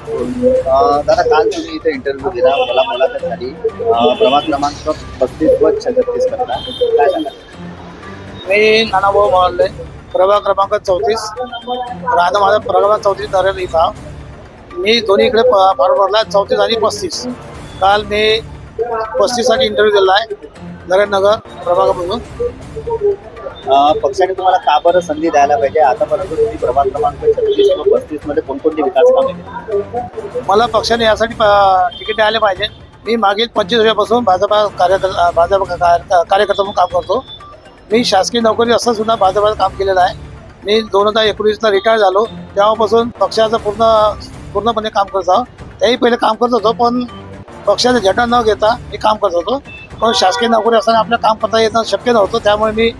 दादा काल तुम्ही इथे इंटरव्ह्यू दिला, मला मुलाखत झाली. प्रभाग क्रमांक 35 व 36 करता काय सांगा? मी नानाभाऊ मोहल्ले, प्रभाग क्रमांक 34. राहणं माझा प्रभाग 34 नरेल इथं. मी दोन्हीकडे फॉर्म भरला 34 आणि 35. काल मी 35 साठी इंटरव्ह्यू दिला आहे नरेंद्रनगर प्रभागामधून. पक्षाने तुम्हाला का बरं संधी द्यायला पाहिजे? आतापर्यंत तुम्ही प्रभाग क्रमांक 36 व 35 मध्ये कोणकोणती विकास कामे केली? मला पक्षाने यासाठी तिकीट द्यायला पाहिजे. मी मागील 25 वर्षापासून भाजपा कार्यकर्ता म्हणून काम करतो. मी शासकीय नोकरी असं सुद्धा भाजपाचं काम केलेलं आहे. मी 2019ला रिटायर झालो. तेव्हापासून पक्षाचं पूर्णपणे काम करत आहोत. त्याही पहिले काम करत होतो, पण पक्षाचा झेंडा न घेता मी काम करत होतो. पण शासकीय नोकरी असताना आपलं काम करता येणं शक्य नव्हतं. त्यामुळे मी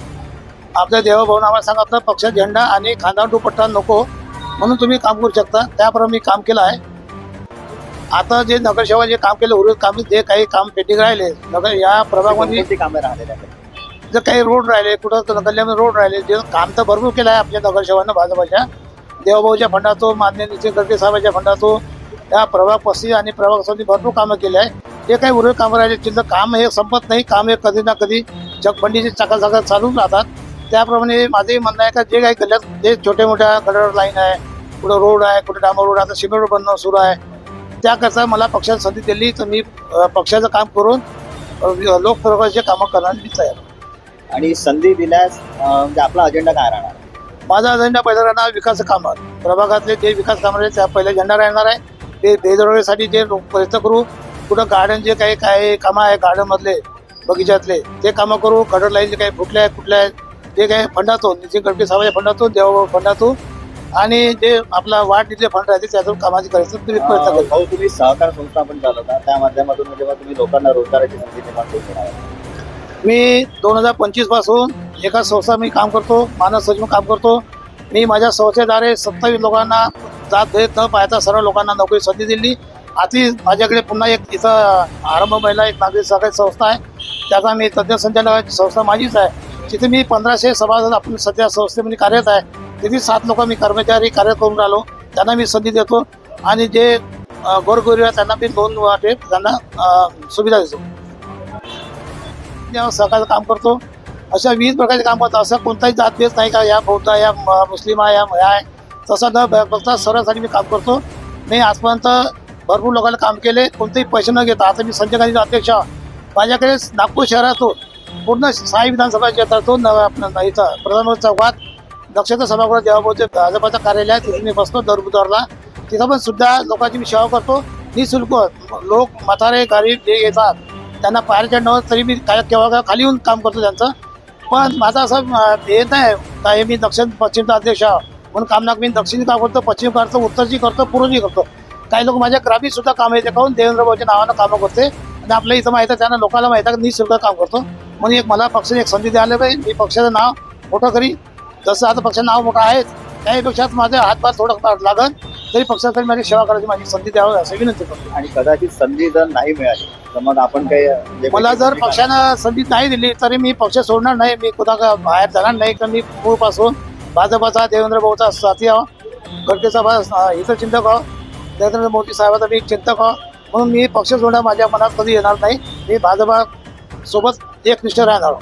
आपल्या देवाभाऊनं आम्हाला सांगितलं पक्षाचा झेंडा आणि खांदा दुपट्टा नको, म्हणून तुम्ही काम करू शकता. त्याप्रमाणे मी काम केलं आहे. आता जे नगरसेवक जे काम केलं उर्वरित काम जे काही काम पेंडिंग राहिले नगर या प्रभागामध्ये कोणती कामे राहिलेली आहेत? जर काही रोड राहिले कुठं नगरल्यामध्ये रोड राहिले जे काम तर भरपूर केलं आहे आपल्या नगरसेवकांना भाजपाच्या देवाभाऊच्या फंडातून माननीय नितीन गडकरी साहेबांच्या फंडातून या प्रभाग 35 आणि प्रभाग 36 भरपूर कामं केली आहे. जे काही उर्वरित कामं राहिले तिथलं काम हे संपत नाही. काम हे कधी ना कधी जगबंडीचे चाकाचाका चालूच राहतात. त्याप्रमाणे माझंही म्हणणं आहे का जे काही गल्ल्यात जे छोटे मोठ्या गटर लाईन आहे, कुठं रोड आहे, कुठं डांबर रोड, आता सिमेंट रोड बनणं सुरू आहे. त्याकरता मला पक्षाने संधी दिली तर मी पक्षाचं काम करून लोकप्रवासाचे कामं करण्यास मी तयार. आणि संधी दिल्यास म्हणजे आपला अजेंडा काय राहणार? माझा अजेंडा पहिला राहणार विकास कामात. प्रभागातले जे विकास कामं आहेत त्या पहिला झेंडा राहणार आहे. ते बेदरोडीसाठी जे प्रयत्न करू. कुठं गार्डन जे काही कामं आहे गार्डनमधले बगीचातले ते कामं करू. गटर लाईन जे काही फुटले आहेत कुठल्या आहेत ते काही फंडातून नितीन गडकरी साहेबांच्या फंडातून देवाभाऊ फंडातून आणि जे आपला वाढ निधीचे फंड राहते त्यातून कामाची करायचं प्रयत्न करतो. भाऊ तुम्ही सहकार संस्था पण चालवता, त्या माध्यमातून जेव्हा तुम्ही लोकांना रोजगाराची संधी निर्माण करून देणार आहात. मी 2025 पासून एका संस्था मी काम करतो, मानव सचिव काम करतो. मी माझ्या संस्थेद्वारे 27 लोकांना जात भेद न पाहता सर्व लोकांना नोकरी संधी दिली. आधी माझ्याकडे पुन्हा एक इथं आरंभ महिला एक नागरिक सहकारी संस्था आहे, त्याचा मी तज्ज्ञ संचालकाची संस्था माझीच आहे. तिथे मी 1500 सभासद आपण सध्या संस्थेमध्ये कार्यरत आहे. तिथे 7 लोक मी कर्मचारी कार्य करून राहिलो. त्यांना मी संधी देतो आणि जे गोरगरीब आहे त्यांना मी 2 वाटे त्यांना सुविधा देतो. सहकार्य काम करतो. अशा विविध प्रकारचे काम करतो. असं कोणताही जातभेद नाही का या बौद्ध या मुस्लिम आहे या आहे तसं न बघता सर्वांसाठी मी काम करतो. मी आजपर्यंत भरपूर लोकांना काम केले कोणतेही पैसे न घेता. आता मी संजय गांधीचा अध्यक्ष. माझ्याकडे नागपूर शहरातून पूर्ण 6 विधानसभा क्षेत्रातून आपलं इथं प्रधानमंत्री चौकात नक्षत्र सभागृह देवाभाऊचे भाजपाचं कार्यालय आहे. तिथे मी बसतो दर बुधवारला. तिथं पण सुद्धा लोकांची मी सेवा करतो निःशुल्क. लोक म्हातारे गरीब जे येतात त्यांना पायऱ्या नव्हतं तरी मी केव्हा खाली येऊन काम करतो त्यांचं. पण माझं असं हे नाही का हे मी दक्षिण पश्चिमचा अध्यक्ष म्हणून काम ना. मी दक्षिणी काम करतो, पश्चिम करतो, उत्तरची करतो, पूर्वची करतो. काही लोक माझ्या ग्रामीण सुद्धा कामं येते काहून देवेंद्र भाऊच्या नावानं कामं करते आणि आपल्या इथं माहिती आहे त्यांना लोकांना माहिती आहे की निःशुल्क काम करतो. म्हणून एक मला पक्षाने एक संधी द्यायला पाहिजे. मी पक्षाचं नाव मोठं करी. जसं आता पक्षाचं नाव मोठं आहे त्याहीपेक्षा माझं हातभार थोडं लागन तरी पक्षासाठी माझी सेवा करायची माझी संधी द्यावी असं विनंती करतो. आणि कदाचित संधी जर नाही मिळाली तर मग आपण काही मला जर पक्षानं संधी नाही दिली तरी मी पक्ष सोडणार नाही. मी कुठं बाहेर जाणार नाही. तर मी पूर्वपासून भाजपाचा देवेंद्र भाऊचा साथी आहो, गडकरी साहेब इथं चिंतक आहो, नरेंद्र मोदी साहेबाचा मी चिंतक आहो. म्हणून मी पक्ष सोडणं माझ्या मनात कधी येणार नाही. मी भाजपा सोबत एकनिष्ठ राहणार.